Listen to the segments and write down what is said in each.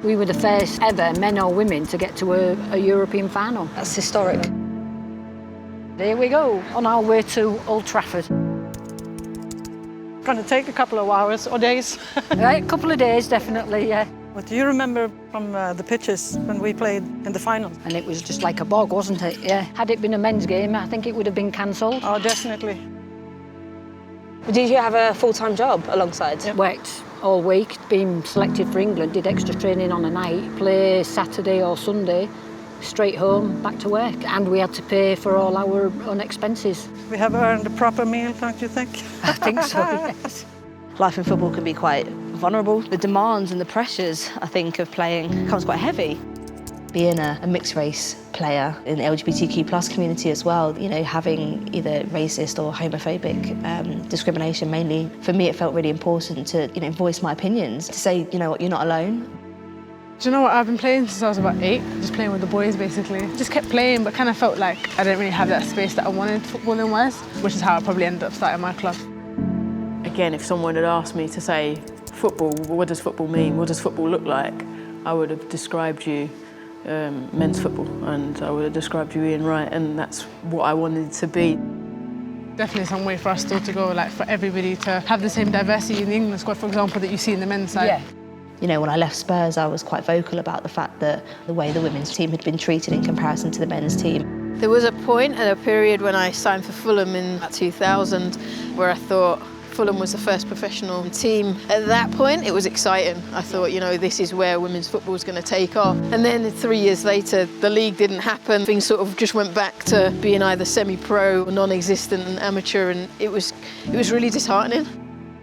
We were the first ever men or women to get to a European final. That's historic. There we go, on our way to Old Trafford. Going to take a couple of hours or days. Right, a couple of days, definitely, yeah. What do you remember from the pitches when we played in the final? And it was just like a bog, wasn't it? Yeah. Had it been a men's game, I think it would have been cancelled. Oh, definitely. Did you have a full-time job alongside? Yep. Worked all week, being selected for England, did extra training on a night, play Saturday or Sunday, straight home, back to work. And we had to pay for all our own expenses. We have earned a proper meal, don't you think? I think so, yes. Life in football can be quite vulnerable. The demands and the pressures, I think, of playing comes quite heavy. Being a mixed-race player in the LGBTQ+ community as well, you know, having either racist or homophobic discrimination mainly, for me it felt really important to, you know, voice my opinions, to say, you know what, you're not alone. Do you know what, I've been playing since I was about 8, just playing with the boys basically. Just kept playing, but kind of felt like I didn't really have that space that I wanted footballing-wise, which is how I probably ended up starting my club. Again, if someone had asked me to say, football, what does football mean? What does football look like? I would have described you men's football, and I would have described you Ian Wright, and that's what I wanted to be. Definitely some way for us still to go, like for everybody to have the same diversity in the England squad, for example, that you see in the men's side. Yeah. You know, when I left Spurs, I was quite vocal about the fact that the way the women's team had been treated in comparison to the men's team. There was a point and a period when I signed for Fulham in 2000 where I thought Fulham was the first professional team. At that point, it was exciting. I thought, you know, this is where women's football is going to take off. And then 3 years later, the league didn't happen. Things sort of just went back to being either semi-pro or non-existent and amateur, and it was really disheartening.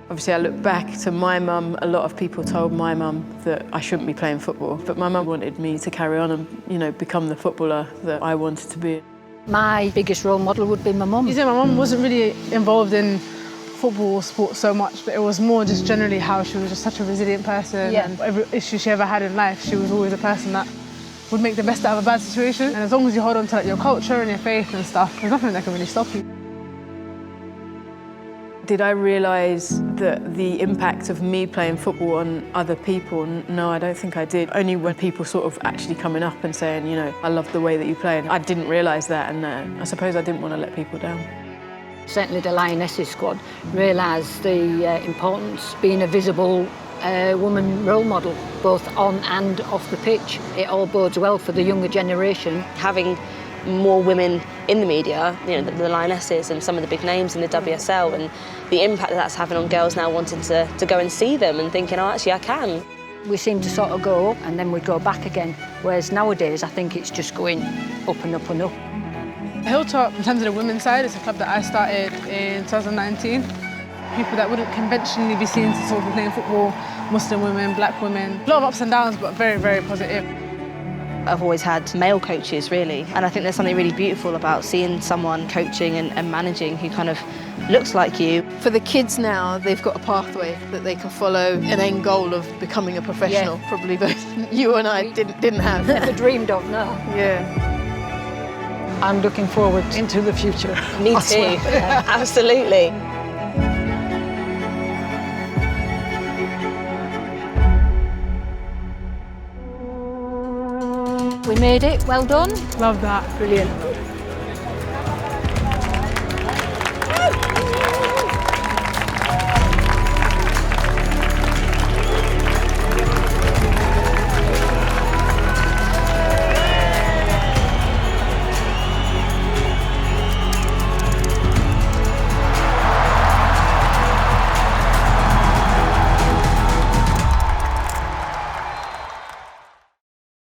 Obviously, I look back to my mum. A lot of people told my mum that I shouldn't be playing football, but my mum wanted me to carry on and, you know, become the footballer that I wanted to be. My biggest role model would be my mum. You see, my mum wasn't really involved in football or sport so much, but it was more just generally how she was just such a resilient person. Yeah. And every issue she ever had in life, she was always a person that would make the best out of a bad situation. And as long as you hold on to like, your culture and your faith and stuff, there's nothing that can really stop you. Did I realise that the impact of me playing football on other people? No, I don't think I did. Only when people sort of actually coming up and saying, you know, I love the way that you play. And I didn't realise that, and I suppose I didn't want to let people down. Certainly the Lionesses squad realised the importance of being a visible woman role model, both on and off the pitch. It all bodes well for the younger generation. Having more women in the media, you know, the Lionesses and some of the big names in the WSL, and the impact that that's having on girls now wanting to go and see them and thinking, oh, actually, I can. We seem to sort of go up and then we go back again, whereas nowadays I think it's just going up and up and up. Hilltop, in terms of the women's side, it's a club that I started in 2019. People that wouldn't conventionally be seen to sort of playing football, Muslim women, black women. A lot of ups and downs, but very, very positive. I've always had male coaches, really, and I think there's something really beautiful about seeing someone coaching and managing who kind of looks like you. For the kids now, they've got a pathway that they can follow, an end goal of becoming a professional. Yeah. Probably both you and I didn't have. Never dreamed of, no. Yeah. I'm looking forward into the future. Me too, yeah, absolutely. We made it, well done. Love that. Brilliant.